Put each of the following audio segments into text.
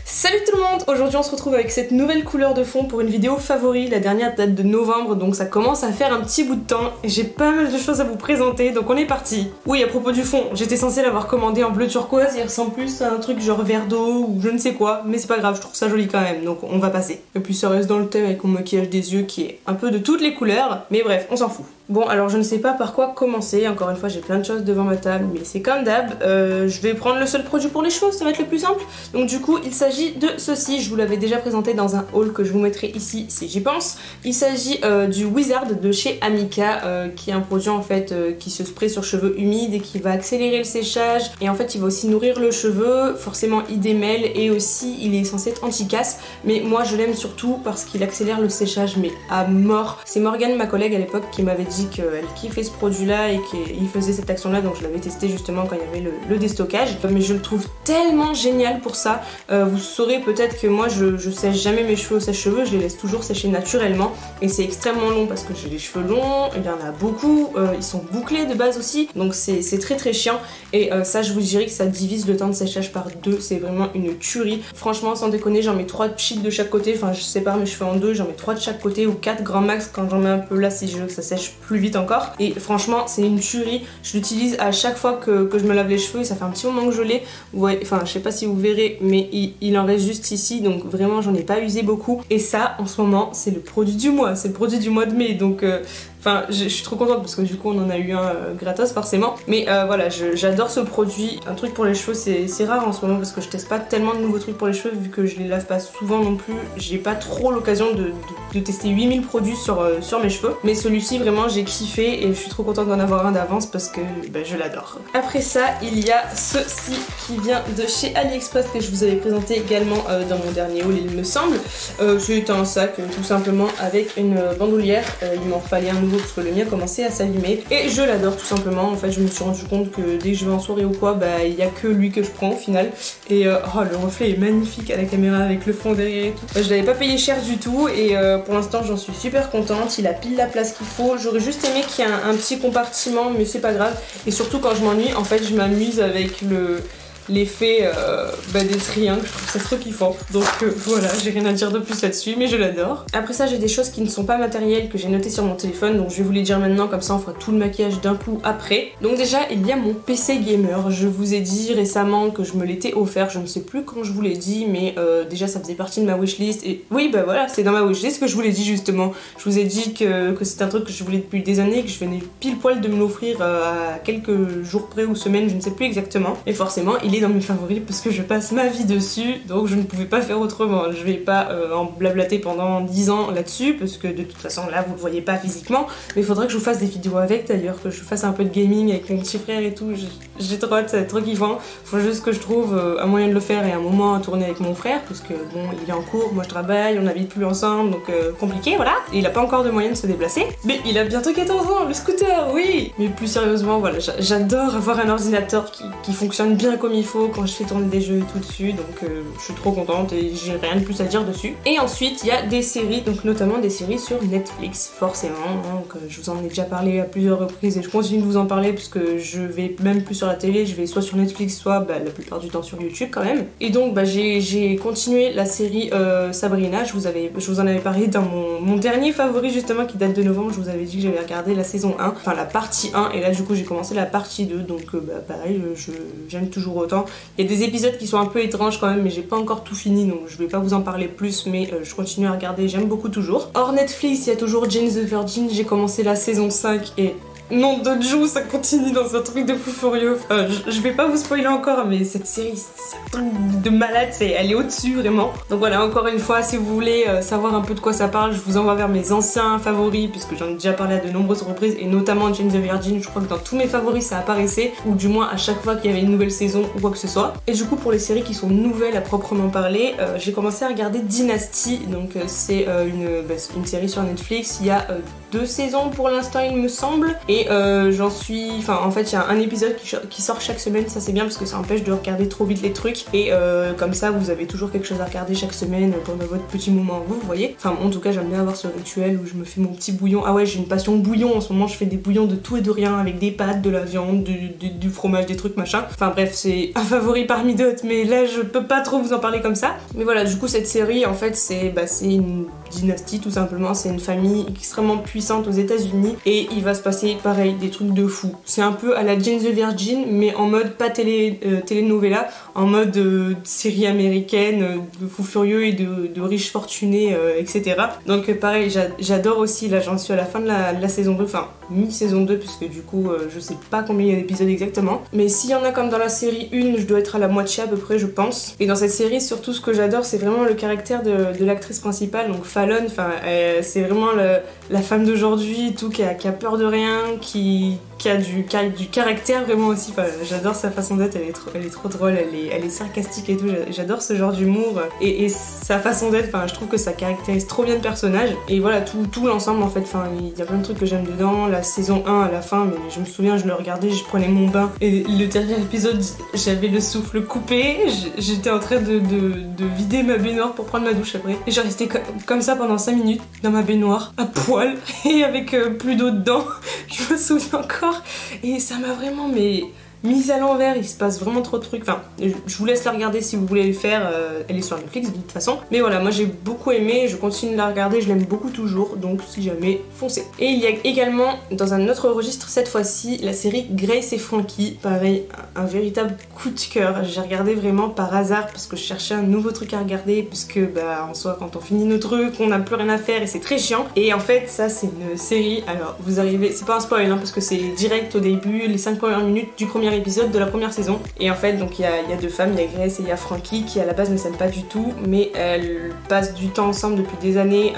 Salut tout le monde! Aujourd'hui on se retrouve avec cette nouvelle couleur de fond pour une vidéo favori. La dernière date de novembre, donc ça commence à faire un petit bout de temps et j'ai pas mal de choses à vous présenter, donc on est parti. Oui, à propos du fond, j'étais censée l'avoir commandé en bleu turquoise, il ressemble plus à un truc genre verre d'eau ou je ne sais quoi, mais c'est pas grave, je trouve ça joli quand même, donc on va passer. Et puis ça reste dans le thème avec mon maquillage des yeux qui est un peu de toutes les couleurs, mais bref, on s'en fout. Bon, alors je ne sais pas par quoi commencer, encore une fois j'ai plein de choses devant ma table, mais c'est comme d'hab, je vais prendre le seul produit pour les cheveux, ça va être le plus simple. Donc du coup, il s'agit de ceci, je vous l'avais déjà présenté dans un haul que je vous mettrai ici si j'y pense. Il s'agit du Wizard de chez Amika, qui est un produit en fait qui se spray sur cheveux humides et qui va accélérer le séchage. Et en fait il va aussi nourrir le cheveu, forcément il démêle et aussi il est censé être anti-casse. Mais moi je l'aime surtout parce qu'il accélère le séchage mais à mort. C'est Morgane, ma collègue à l'époque, qui m'avait dit qu'elle kiffait ce produit là et qu'il faisait cette action là, donc je l'avais testé justement quand il y avait le déstockage. Mais je le trouve tellement génial pour ça. Vous saurez peut-être que moi je sèche jamais mes cheveux au sèche-cheveux, je les laisse toujours sécher naturellement et c'est extrêmement long parce que j'ai les cheveux longs, il y en a beaucoup, ils sont bouclés de base aussi, donc c'est très chiant et ça je vous dirais que ça divise le temps de séchage par deux, c'est vraiment une tuerie. Franchement sans déconner, j'en mets 3 sheets de chaque côté, enfin je sépare mes cheveux en deux, j'en mets 3 de chaque côté ou 4 grand max quand j'en mets un peu là si je veux que ça sèche plus vite encore. Et franchement c'est une tuerie, je l'utilise à chaque fois que je me lave les cheveux et ça fait un petit moment que je l'ai. Ouais, enfin je sais pas si vous verrez mais il en reste juste ici, donc vraiment j'en ai pas usé beaucoup. Et ça en ce moment c'est le produit du mois, c'est le produit du mois de mai, donc enfin, je suis trop contente parce que du coup on en a eu un gratos forcément. Mais voilà, j'adore ce produit. Un truc pour les cheveux, c'est rare en ce moment parce que je teste pas tellement de nouveaux trucs pour les cheveux vu que je les lave pas souvent non plus. J'ai pas trop l'occasion de tester 8000 produits sur mes cheveux. Mais celui-ci vraiment j'ai kiffé et je suis trop contente d'en avoir un d'avance parce que je l'adore. Après ça, il y a ceci qui vient de chez AliExpress que je vous avais présenté également dans mon dernier haul il me semble. C'est un sac tout simplement avec une bandoulière. Il m'en fallait un nouveau parce que le mien commençait à s'allumer et je l'adore tout simplement. En fait je me suis rendu compte que dès que je vais en soirée ou quoi, il y a que lui que je prends au final et oh, le reflet est magnifique à la caméra avec le fond derrière et tout. Je l'avais pas payé cher du tout et pour l'instant j'en suis super contente, il a pile la place qu'il faut. J'aurais juste aimé qu'il y ait un petit compartiment mais c'est pas grave, et surtout quand je m'ennuie en fait je m'amuse avec l'effet des triangles, je trouve ça trop kiffant. Donc voilà, j'ai rien à dire de plus là-dessus, mais je l'adore. Après ça, j'ai des choses qui ne sont pas matérielles que j'ai notées sur mon téléphone, donc je vais vous les dire maintenant, comme ça on fera tout le maquillage d'un coup après. Donc déjà, il y a mon PC gamer. Je vous ai dit récemment que je me l'étais offert, je ne sais plus quand je vous l'ai dit, mais déjà ça faisait partie de ma wishlist. Et oui, voilà, c'est dans ma wishlist que je vous l'ai dit justement. Je vous ai dit que c'est un truc que je voulais depuis des années, que je venais pile poil de me l'offrir à quelques jours près ou semaines, je ne sais plus exactement. Et forcément, il est dans mes favoris parce que je passe ma vie dessus, donc je ne pouvais pas faire autrement. Je vais pas en blablater pendant 10 ans là-dessus parce que de toute façon là vous le voyez pas physiquement, mais il faudrait que je vous fasse des vidéos avec d'ailleurs, que je fasse un peu de gaming avec mon petit frère et tout. J'ai trop hâte, ça va être trop kiffant. Faut juste que je trouve un moyen de le faire et un moment à tourner avec mon frère parce que bon, il est en cours, moi je travaille, on n'habite plus ensemble, donc compliqué, voilà. Et il a pas encore de moyen de se déplacer, mais il a bientôt 14 ans, le scooter, oui. Mais plus sérieusement, voilà, j'adore avoir un ordinateur qui fonctionne bien comme il faut quand je fais tourner des jeux et tout dessus, donc je suis trop contente et j'ai rien de plus à dire dessus. Et ensuite il y a des séries, donc notamment des séries sur Netflix forcément, donc je vous en ai déjà parlé à plusieurs reprises et je continue de vous en parler parce que je vais même plus sur la télé, je vais soit sur Netflix soit la plupart du temps sur YouTube quand même. Et donc j'ai continué la série Sabrina, je vous en avais parlé dans mon dernier favori justement qui date de novembre. Je vous avais dit que j'avais regardé la saison 1, enfin la partie 1, et là du coup j'ai commencé la partie 2, donc pareil, j'aime toujours autant. Il y a des épisodes qui sont un peu étranges quand même, mais j'ai pas encore tout fini, donc je vais pas vous en parler plus, mais je continue à regarder, j'aime beaucoup toujours. Hors Netflix, il y a toujours Jane the Virgin, j'ai commencé la saison 5 et nom de Dieu, ça continue dans un truc de fou furieux. Je vais pas vous spoiler encore, mais cette série, c'est un truc de malade, elle est au-dessus vraiment. Donc voilà, encore une fois, si vous voulez savoir un peu de quoi ça parle, je vous envoie vers mes anciens favoris, puisque j'en ai déjà parlé à de nombreuses reprises, et notamment Jane the Virgin. Je crois que dans tous mes favoris ça apparaissait, ou du moins à chaque fois qu'il y avait une nouvelle saison ou quoi que ce soit. Et du coup, pour les séries qui sont nouvelles à proprement parler, j'ai commencé à regarder Dynasty, donc c'est une série sur Netflix. Il y a 2 saisons pour l'instant il me semble, et et j'en suis... Enfin en fait il y a un épisode qui sort chaque semaine, ça c'est bien parce que ça empêche de regarder trop vite les trucs et comme ça vous avez toujours quelque chose à regarder chaque semaine pendant votre petit moment vous voyez. Enfin en tout cas j'aime bien avoir ce rituel où je me fais mon petit bouillon. Ah ouais j'ai une passion bouillon en ce moment, je fais des bouillons de tout et de rien avec des pâtes, de la viande, du fromage, des trucs machin. Enfin bref c'est un favori parmi d'autres mais là je peux pas trop vous en parler comme ça. Mais voilà du coup cette série en fait c'est une dynastie tout simplement, c'est une famille extrêmement puissante aux États-Unis et il va se passer pareil des trucs de fou. C'est un peu à la Jane the Virgin mais en mode pas telenovela, en mode série américaine de fous furieux et de riches fortunés etc. Donc pareil j'adore aussi, là j'en suis à la fin de la saison 2, enfin mi-saison 2 puisque du coup je sais pas combien il y a d'épisodes exactement, mais s'il y en a comme dans la série 1 je dois être à la moitié à peu près je pense. Et dans cette série surtout ce que j'adore c'est vraiment le caractère de l'actrice principale, donc Fallon, enfin c'est vraiment la femme d'aujourd'hui tout qui a peur de rien, qui a du caractère vraiment aussi, enfin, j'adore sa façon d'être, elle est trop drôle, elle est sarcastique et tout, j'adore ce genre d'humour et sa façon d'être, enfin je trouve que ça caractérise trop bien le personnage et voilà tout l'ensemble en fait, enfin il y a plein de trucs que j'aime dedans, la saison 1 à la fin, mais je me souviens je le regardais, je prenais mon bain et le dernier épisode j'avais le souffle coupé, j'étais en train de vider ma baignoire pour prendre ma douche après et j'ai resté comme ça pendant 5 minutes dans ma baignoire à poil et avec plus d'eau dedans, je me souviens encore. Et ça m'a vraiment mise à l'envers, il se passe vraiment trop de trucs. Enfin, je vous laisse la regarder si vous voulez le faire, elle est sur Netflix de toute façon. Mais voilà, moi j'ai beaucoup aimé, je continue de la regarder, je l'aime beaucoup toujours, donc si jamais, foncez. Et il y a également, dans un autre registre cette fois-ci, la série Grace et Frankie. Pareil, un véritable coup de cœur. J'ai regardé vraiment par hasard parce que je cherchais un nouveau truc à regarder, puisque bah en soi quand on finit nos trucs, on n'a plus rien à faire et c'est très chiant. Et en fait ça c'est une série, alors vous arrivez, c'est pas un spoil hein, parce que c'est direct au début, les 5 premières minutes du premier épisode de la première saison. Et en fait donc il y a deux femmes, il y a Grace et il y a Frankie qui à la base ne s'aiment pas du tout, mais elles passent du temps ensemble depuis des années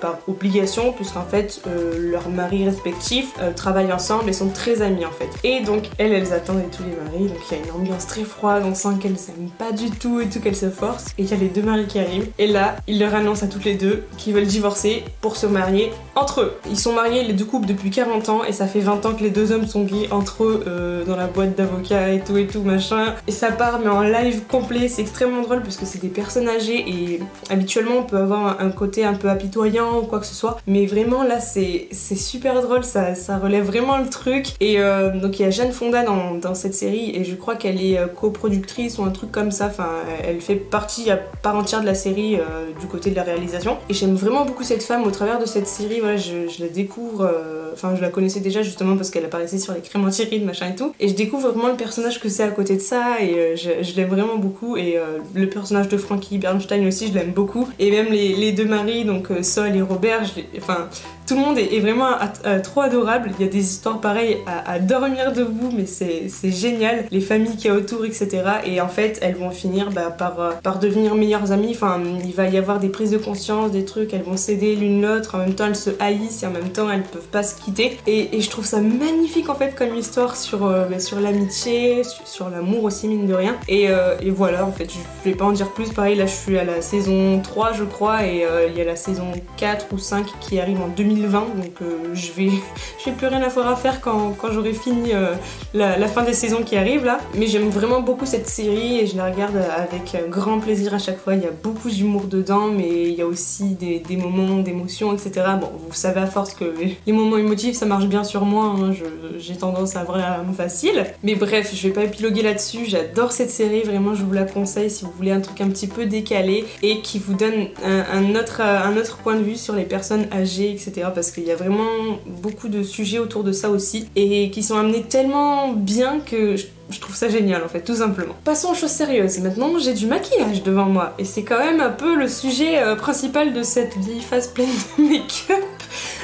par obligation, puisqu'en fait leurs maris respectifs travaillent ensemble et sont très amis en fait. Et donc elles attendent tous les maris, donc il y a une ambiance très froide, on sent qu'elles s'aiment pas du tout et tout, qu'elles se forcent. Et il y a les deux maris qui arrivent et là ils leur annoncent à toutes les deux qu'ils veulent divorcer pour se marier entre eux. Ils sont mariés les deux couples depuis 40 ans et ça fait 20 ans que les deux hommes sont gays entre eux dans la boîte d'avocats et tout machin. Et ça part mais en live complet, c'est extrêmement drôle parce que c'est des personnes âgées et habituellement on peut avoir un côté un peu apitoyant ou quoi que ce soit. Mais vraiment là c'est super drôle, ça relève vraiment le truc. Et donc il y a Jane Fonda dans cette série et je crois qu'elle est coproductrice ou un truc comme ça, enfin elle fait partie à part entière de la série du côté de la réalisation. Et j'aime vraiment beaucoup cette femme au travers de cette série, voilà je la découvre, enfin je la connaissais déjà justement parce qu'elle apparaissait sur les crèmes anti-rides machin et tout. Et je découvre vraiment le personnage que c'est à côté de ça et je l'aime vraiment beaucoup. Et le personnage de Frankie Bernstein aussi je l'aime beaucoup. Et même les deux maris, donc Sol et Robert, enfin tout le monde est vraiment trop adorable. Il y a des histoires pareilles à dormir debout, mais c'est génial. Les familles qu'il y a autour, etc. Et en fait, elles vont finir par devenir meilleures amies. Enfin, il va y avoir des prises de conscience, des trucs, elles vont s'aider l'une l'autre. En même temps, elles se haïssent et en même temps, elles peuvent pas se quitter. Et je trouve ça magnifique en fait comme histoire sur l'amitié, sur l'amour aussi, mine de rien. Et voilà, en fait, je vais pas en dire plus. Pareil, là, je suis à la saison 3, je crois, et il y a la saison 4 ou 5 qui arrive en 2020, donc j'ai plus rien à faire quand j'aurai fini la fin des saisons qui arrivent là. Mais j'aime vraiment beaucoup cette série et je la regarde avec grand plaisir à chaque fois. Il y a beaucoup d'humour dedans, mais il y a aussi des moments d'émotion, etc. Bon, vous savez à force que les moments émotifs ça marche bien sur moi, hein. J'ai tendance à avoir l'âme facile. Mais bref, je vais pas épiloguer là-dessus, j'adore cette série, vraiment je vous la conseille si vous voulez un truc un petit peu décalé et qui vous donne un autre point de vue sur les personnes âgées, etc. Parce qu'il y a vraiment beaucoup de sujets autour de ça aussi et qui sont amenés tellement bien que je trouve ça génial en fait, tout simplement. Passons aux choses sérieuses. Maintenant, j'ai du maquillage devant moi et c'est quand même un peu le sujet principal de cette vieille face pleine de make-up.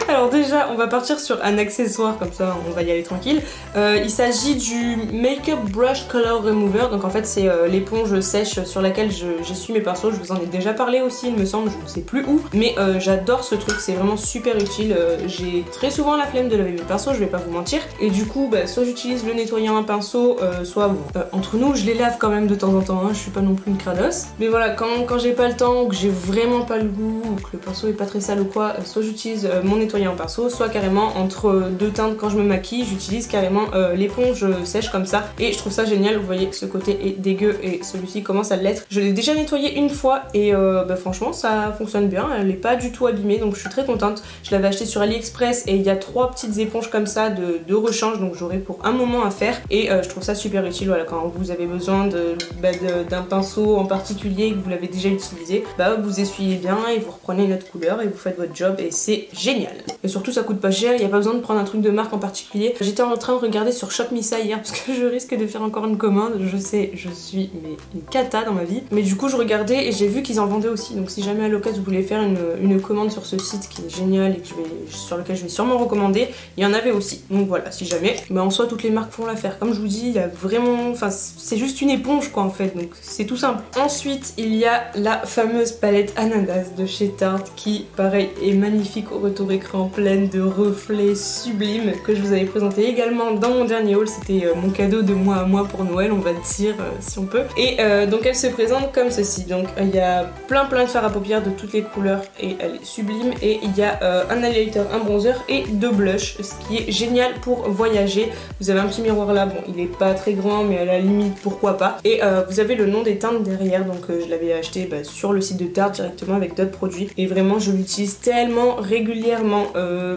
Alors déjà, on va partir sur un accessoire, comme ça on va y aller tranquille. Il s'agit du Makeup Brush Color Remover, donc en fait c'est l'éponge sèche sur laquelle j'essuie mes pinceaux. Je vous en ai déjà parlé aussi, il me semble, je ne sais plus où. Mais j'adore ce truc, c'est vraiment super utile. J'ai très souvent la flemme de laver mes pinceaux, je vais pas vous mentir. Et du coup, soit j'utilise le nettoyant à pinceau, soit entre nous, je les lave quand même de temps en temps, hein, je suis pas non plus une crados. Mais voilà, quand j'ai pas le temps, ou que j'ai vraiment pas le goût, ou que le pinceau est pas très sale ou quoi, soit j'utilise mon nettoyer en pinceau, soit carrément entre deux teintes quand je me maquille, j'utilise carrément l'éponge sèche comme ça et je trouve ça génial. Vous voyez que ce côté est dégueu et celui-ci commence à l'être. Je l'ai déjà nettoyé une fois et franchement ça fonctionne bien, elle n'est pas du tout abîmée donc je suis très contente. Je l'avais acheté sur AliExpress et il y a 3 petites éponges comme ça de rechange, donc j'aurai pour un moment à faire et je trouve ça super utile. Voilà, quand vous avez besoin d'un pinceau en particulier et que vous l'avez déjà utilisé, vous essuyez bien et vous reprenez une autre couleur et vous faites votre job et c'est génial. Et surtout ça coûte pas cher, il n'y a pas besoin de prendre un truc de marque en particulier. J'étais en train de regarder sur Shop Missa hier parce que je risque de faire encore une commande. Je sais, je suis une cata dans ma vie, mais du coup je regardais et j'ai vu qu'ils en vendaient aussi, donc si jamais à l'occasion vous voulez faire une commande sur ce site qui est génial et sur lequel je vais sûrement recommander, il y en avait aussi. Donc voilà, si jamais, mais en soi toutes les marques font l'affaire. Comme je vous dis, il y a vraiment, enfin c'est juste une éponge quoi en fait, donc c'est tout simple. Ensuite il y a la fameuse palette Ananas de chez Tarte qui pareil est magnifique au retour écran, pleine de reflets sublimes que je vous avais présenté également dans mon dernier haul. C'était mon cadeau de mois à mois pour Noël, on va dire si on peut. Et donc elle se présente comme ceci. Donc il y a plein de fards à paupières de toutes les couleurs et elle est sublime. Et il y a un highlighter, un bronzer et 2 blushs, ce qui est génial pour voyager. Vous avez un petit miroir là, bon il est pas très grand mais à la limite pourquoi pas. Et vous avez le nom des teintes derrière, donc je l'avais acheté sur le site de Tarte directement avec d'autres produits. Et vraiment je l'utilise tellement régulièrement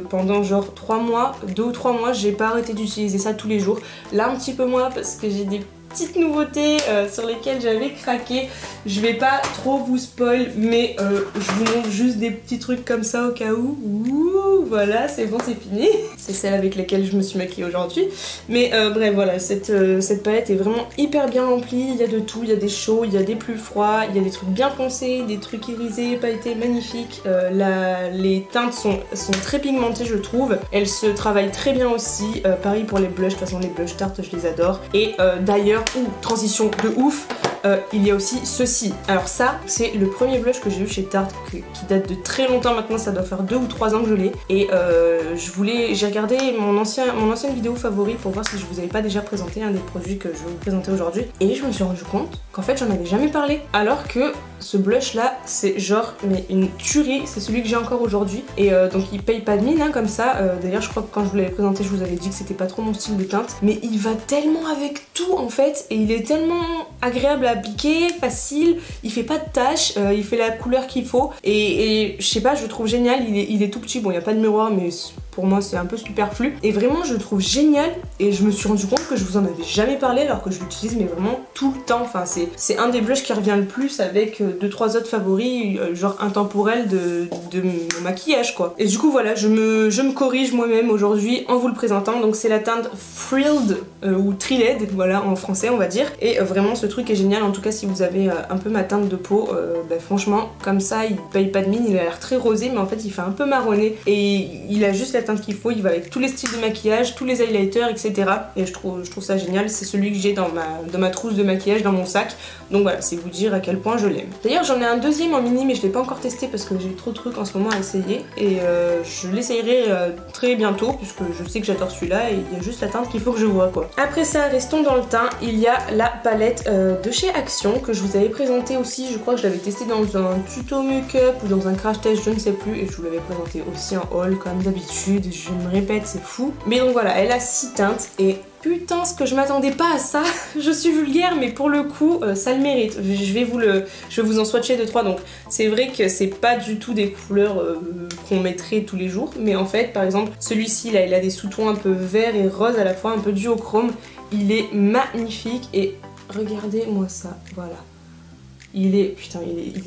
pendant genre 3 mois, 2 ou 3 mois, j'ai pas arrêté d'utiliser ça tous les jours. Là un petit peu moins parce que j'ai des petites nouveautés sur lesquelles j'avais craqué. Je vais pas trop vous spoil, mais je vous montre juste des petits trucs comme ça au cas où. Ouh, voilà, c'est bon, c'est fini. C'est celle avec laquelle je me suis maquillée aujourd'hui. Mais bref, voilà, cette palette est vraiment hyper bien remplie. Il y a de tout, il y a des chauds, il y a des plus froids, il y a des trucs bien foncés, des trucs irisés, pailletés, magnifiques. Les teintes sont très pigmentées, je trouve. Elles se travaillent très bien aussi. Pareil pour les blushs, de toute façon les blushs Tarte, je les adore. Et d'ailleurs, transition de ouf, il y a aussi ceci. Alors ça, c'est le premier blush que j'ai eu chez Tarte qui date de très longtemps maintenant, ça doit faire 2 ou 3 ans que je l'ai. Et j'ai regardé mon ancienne vidéo favori pour voir si je vous avais pas déjà présenté un des produits que je vais vous présenter aujourd'hui. Et je me suis rendu compte qu'en fait j'en avais jamais parlé. Alors que ce blush là, c'est genre mais une tuerie, c'est celui que j'ai encore aujourd'hui. Et donc il paye pas de mine hein, comme ça. D'ailleurs je crois que quand je vous l'avais présenté, je vous avais dit que c'était pas trop mon style de teinte. Mais il va tellement avec tout en fait. Et il est tellement agréable à appliquer, facile, il fait pas de taches, il fait la couleur qu'il faut. Et je sais pas, je le trouve génial, il est tout petit, bon il n'y a pas de miroir mais pour moi c'est un peu superflu. Et vraiment je le trouve génial et je me suis rendu compte que je vous en avais jamais parlé alors que je l'utilise mais vraiment tout le temps. Enfin c'est un des blushs qui revient le plus avec 2-3 autres favoris genre intemporels de mon maquillage quoi. Et du coup voilà, je me corrige moi-même aujourd'hui en vous le présentant. Donc c'est la teinte Thrilled ou Thrilled, voilà en français on va dire. Et vraiment ce truc est génial, en tout cas si vous avez un peu ma teinte de peau, franchement comme ça il paye pas de mine, il a l'air très rosé mais en fait il fait un peu marronné et il a juste la teinte qu'il faut, il va avec tous les styles de maquillage, tous les highlighters etc. Et je trouve ça génial, c'est celui que j'ai dans ma trousse de maquillage, dans mon sac. Donc voilà, c'est vous dire à quel point je l'aime. D'ailleurs j'en ai un deuxième en mini mais je l'ai pas encore testé parce que j'ai trop de trucs en ce moment à essayer. Et je l'essayerai très bientôt puisque je sais que j'adore celui-là et il y a juste la teinte qu'il faut que je vois quoi. Après ça, restons dans le teint, il y a la palette de chez Action que je vous avais présentée aussi. Je crois que je l'avais testé dans un tuto make-up ou dans un crash test, je ne sais plus. Et je vous l'avais présenté aussi en haul comme d'habitude. Je me répète, c'est fou. Mais donc voilà, elle a 6 teintes et putain, ce que je m'attendais pas à ça. Je suis vulgaire mais pour le coup ça le mérite. Je vais vous en swatcher 2-3. Donc c'est vrai que c'est pas du tout des couleurs qu'on mettrait tous les jours, mais en fait par exemple celui-ci là il a des sous-tons un peu vert et rose à la fois, un peu duochrome. Il est magnifique et regardez moi ça, voilà. Il est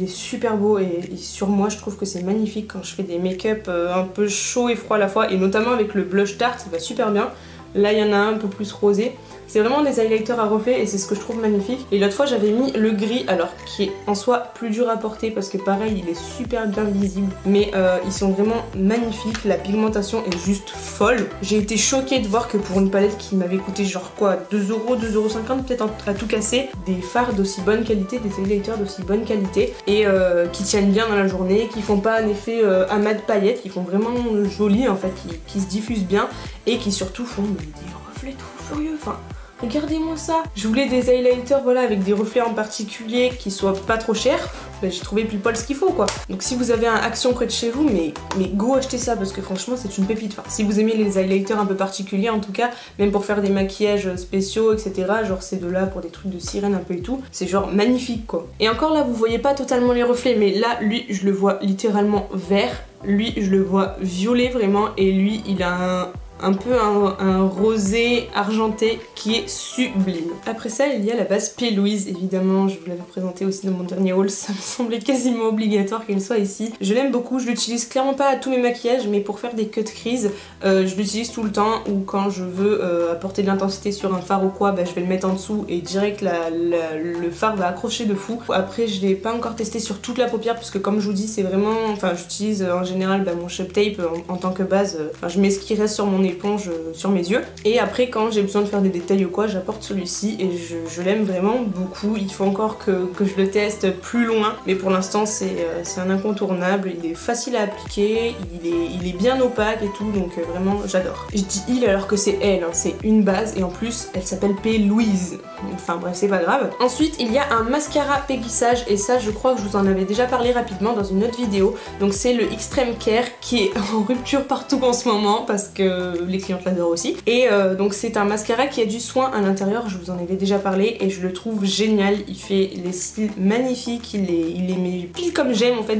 super beau et sur moi je trouve que c'est magnifique quand je fais des make-up un peu chaud et froid à la fois, et notamment avec le blush Tarte il va super bien. Là il y en a un peu plus rosé. C'est vraiment des highlighters à reflet et c'est ce que je trouve magnifique. Et l'autre fois j'avais mis le gris, alors qui est en soi plus dur à porter parce que pareil il est super bien visible. Mais ils sont vraiment magnifiques, la pigmentation est juste folle. J'ai été choquée de voir que pour une palette qui m'avait coûté genre quoi 2€, 2,50€ peut-être à tout casser, des fards d'aussi bonne qualité, des highlighters d'aussi bonne qualité et qui tiennent bien dans la journée, qui font pas un effet amas de paillettes, qui font vraiment joli en fait, qui se diffusent bien et qui surtout font des reflets trop furieux. Enfin regardez-moi ça. Je voulais des highlighters voilà avec des reflets en particulier qui soient pas trop chers. Bah, j'ai trouvé pile poil ce qu'il faut quoi. Donc si vous avez un Action près de chez vous, mais go acheter ça parce que franchement c'est une pépite. Enfin, si vous aimez les highlighters un peu particuliers en tout cas, même pour faire des maquillages spéciaux etc. Genre ces deux-là pour des trucs de sirène un peu et tout, c'est genre magnifique quoi. Et encore là vous voyez pas totalement les reflets, mais là lui je le vois littéralement vert. Lui je le vois violet vraiment, et lui il a un peu un rosé argenté qui est sublime. Après ça, il y a la base P. Louise, évidemment, je vous l'avais présenté aussi dans mon dernier haul, ça me semblait quasiment obligatoire qu'elle soit ici. Je l'aime beaucoup, je l'utilise clairement pas à tous mes maquillages, mais pour faire des cut crease, je l'utilise tout le temps, ou quand je veux apporter de l'intensité sur un fard ou quoi, bah, je vais le mettre en dessous et direct le fard va accrocher de fou. Après, je l'ai pas encore testé sur toute la paupière, parce que comme je vous dis, c'est vraiment, enfin j'utilise en général mon Shape Tape en tant que base, je mets ce qui reste sur mon éponge sur mes yeux, et après quand j'ai besoin de faire des détails ou quoi, j'apporte celui-ci et je l'aime vraiment beaucoup. Il faut encore que je le teste plus loin, mais pour l'instant c'est un incontournable. Il est facile à appliquer, il est bien opaque et tout, donc vraiment j'adore. Je dis il alors que c'est elle, hein, c'est une base, et en plus elle s'appelle P. Louise, enfin bref c'est pas grave. Ensuite il y a un mascara péguissage, et ça je crois que je vous en avais déjà parlé rapidement dans une autre vidéo. Donc c'est le Extreme Care qui est en rupture partout en ce moment parce que les clientes l'adorent aussi. Et donc c'est un mascara qui a du soin à l'intérieur, je vous en avais déjà parlé et je le trouve génial. Il fait les cils magnifiques, il les met pile comme j'aime en fait.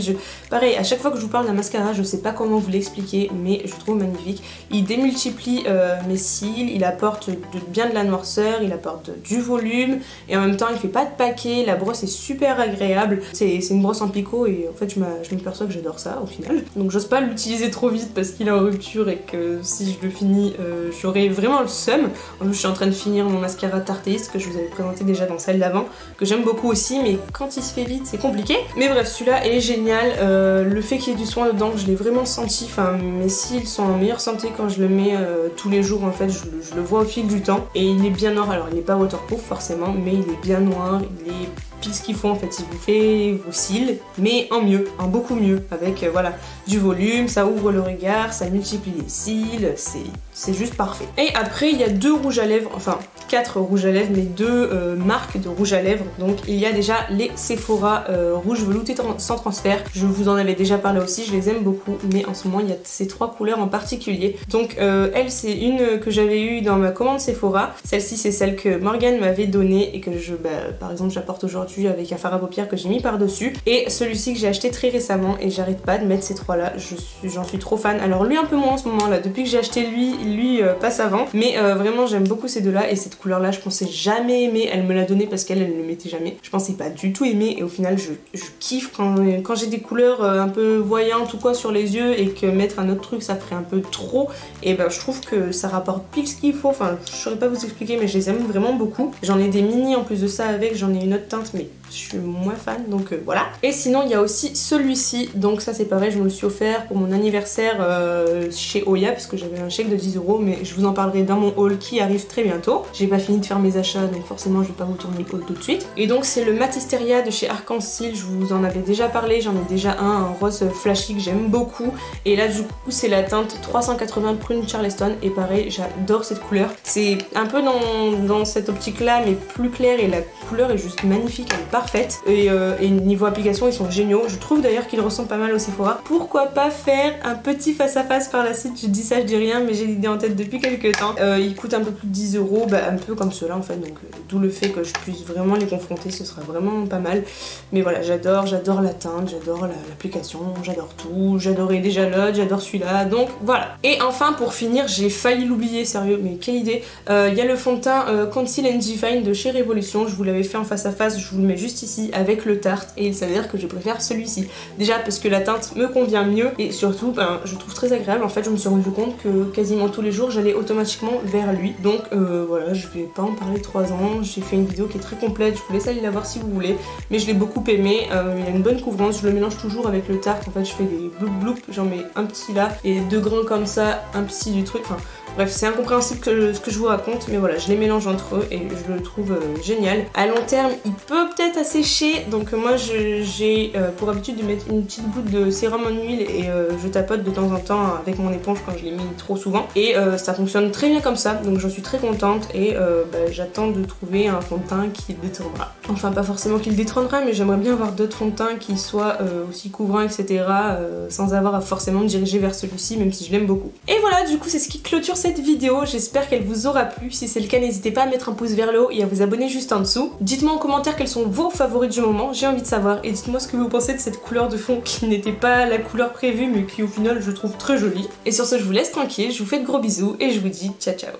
Pareil, à chaque fois que je vous parle d'un mascara, je sais pas comment vous l'expliquer, mais je trouve magnifique. Il démultiplie mes cils, il apporte bien de la noirceur, il apporte du volume, et en même temps il fait pas de paquet, la brosse est super agréable. C'est une brosse en picot, et en fait je m'aperçois que j'adore ça au final. Donc j'ose pas l'utiliser trop vite parce qu'il est en rupture et que si je le finis j'aurai vraiment le seum. En plus je suis en train de finir mon mascara Tarte Is que je vous avais présenté déjà dans celle d'avant, que j'aime beaucoup aussi, mais quand il se fait vite c'est compliqué. Mais bref, celui-là est génial. Le fait qu'il y ait du soin dedans, je l'ai vraiment senti. Enfin, mes cils sont en meilleure santé quand je le mets tous les jours en fait. Je le vois au fil du temps, et il est bien noir. Alors il n'est pas waterproof forcément, mais il est bien noir, il est pile ce qu'il faut en fait. Il vous fait vos cils, mais en mieux, en beaucoup mieux, avec voilà du volume, ça ouvre le regard, ça multiplie les cils, c'est juste parfait. Et après il y a 2 rouges à lèvres, enfin 4 rouges à lèvres, mais 2 marques de rouges à lèvres. Donc il y a déjà les Sephora rouge velouté sans transfert. Je vous en avais déjà parlé aussi, je les aime beaucoup, mais en ce moment il y a ces 3 couleurs en particulier. Donc elle c'est une que j'avais eue dans ma commande Sephora. Celle-ci c'est celle que Morgane m'avait donnée et que par exemple j'apporte aujourd'hui avec un fard à paupières que j'ai mis par dessus. Et celui-ci que j'ai acheté très récemment, et j'arrête pas de mettre ces 3 là, j'en suis trop fan. Alors lui un peu moins en ce moment là, depuis que j'ai acheté lui passe avant, mais vraiment j'aime beaucoup ces 2 là. Et cette couleur là je pensais jamais aimer, elle me l'a donnée parce qu'elle ne le mettait jamais. Je pensais pas du tout aimer, et au final je kiffe quand j'ai des couleurs un peu voyantes ou quoi sur les yeux, et que mettre un autre truc ça ferait un peu trop, et ben je trouve que ça rapporte pile ce qu'il faut. Enfin je saurais pas vous expliquer, mais je les aime vraiment beaucoup. J'en ai des mini en plus de ça avec, j'en ai une autre teinte mais je suis moins fan, donc voilà. Et sinon il y a aussi celui-ci, donc ça c'est pareil, je me le suis offert pour mon anniversaire chez Oya parce que j'avais un chèque de 10 €, mais je vous en parlerai dans mon haul qui arrive très bientôt. J'ai pas fini de faire mes achats, donc forcément je vais pas vous tourner le haul tout de suite. Et donc c'est le Matisteria de chez Arc-en-Ciel, je vous en avais déjà parlé, j'en ai déjà un en rose flashy que j'aime beaucoup, et là du coup c'est la teinte 380 prune Charleston, et pareil j'adore cette couleur. C'est un peu dans cette optique là mais plus clair, et la couleur est juste magnifique, elle est parfaite, et niveau application ils sont géniaux. Je trouve d'ailleurs qu'ils ressemblent pas mal au Sephora. Pourquoi pas faire un petit face à face par la suite? Je dis ça, je dis rien, mais j'ai l'idée en tête depuis quelques temps. Il coûte un peu plus de 10 €, un peu comme ceux-là en fait, donc d'où le fait que je puisse vraiment les confronter, ce sera vraiment pas mal. Mais voilà, j'adore la teinte, j'adore l'application, j'adore tout, j'adorais déjà l'autre, j'adore celui-là, donc voilà. Et enfin pour finir, j'ai failli l'oublier, sérieux, mais quelle idée, il y a le fond de teint Conceal and Define de chez Révolution. Je vous l'avais fait en face à face, je vous le mets juste ici avec le Tarte, et il s'avère que je préfère celui-ci. Déjà parce que la teinte me convient mieux, et surtout je trouve très agréable. En fait je me suis rendu compte que quasiment tous les jours j'allais automatiquement vers lui, donc voilà, je vais pas en parler 3 ans, j'ai fait une vidéo qui est très complète, je vous laisse aller la voir si vous voulez, mais je l'ai beaucoup aimé. Il a une bonne couvrance, je le mélange toujours avec le Tarte. En fait je fais des bloup bloup, j'en mets un petit là et 2 grains comme ça, un petit du truc, enfin Bref, c'est incompréhensible ce que je vous raconte, mais voilà, je les mélange entre eux et je le trouve génial. À long terme, il peut peut-être assécher, donc moi j'ai pour habitude de mettre une petite goutte de sérum en huile et je tapote de temps en temps avec mon éponge quand je l'ai mis trop souvent. Et ça fonctionne très bien comme ça, donc j'en suis très contente et j'attends de trouver un fond de teint qui le détrônera. Enfin, pas forcément qu'il le détrônera, mais j'aimerais bien avoir d'autres fonds de teint qui soient aussi couvrants, etc. Sans avoir à forcément me diriger vers celui-ci, même si je l'aime beaucoup. Et voilà, du coup, c'est ce qui clôture cette vidéo. J'espère qu'elle vous aura plu. Si c'est le cas, n'hésitez pas à mettre un pouce vers le haut et à vous abonner juste en dessous. Dites-moi en commentaire quels sont vos favoris du moment, j'ai envie de savoir. Et dites-moi ce que vous pensez de cette couleur de fond qui n'était pas la couleur prévue, mais qui au final je trouve très jolie. Et sur ce, je vous laisse tranquille, je vous fais de gros bisous et je vous dis ciao ciao.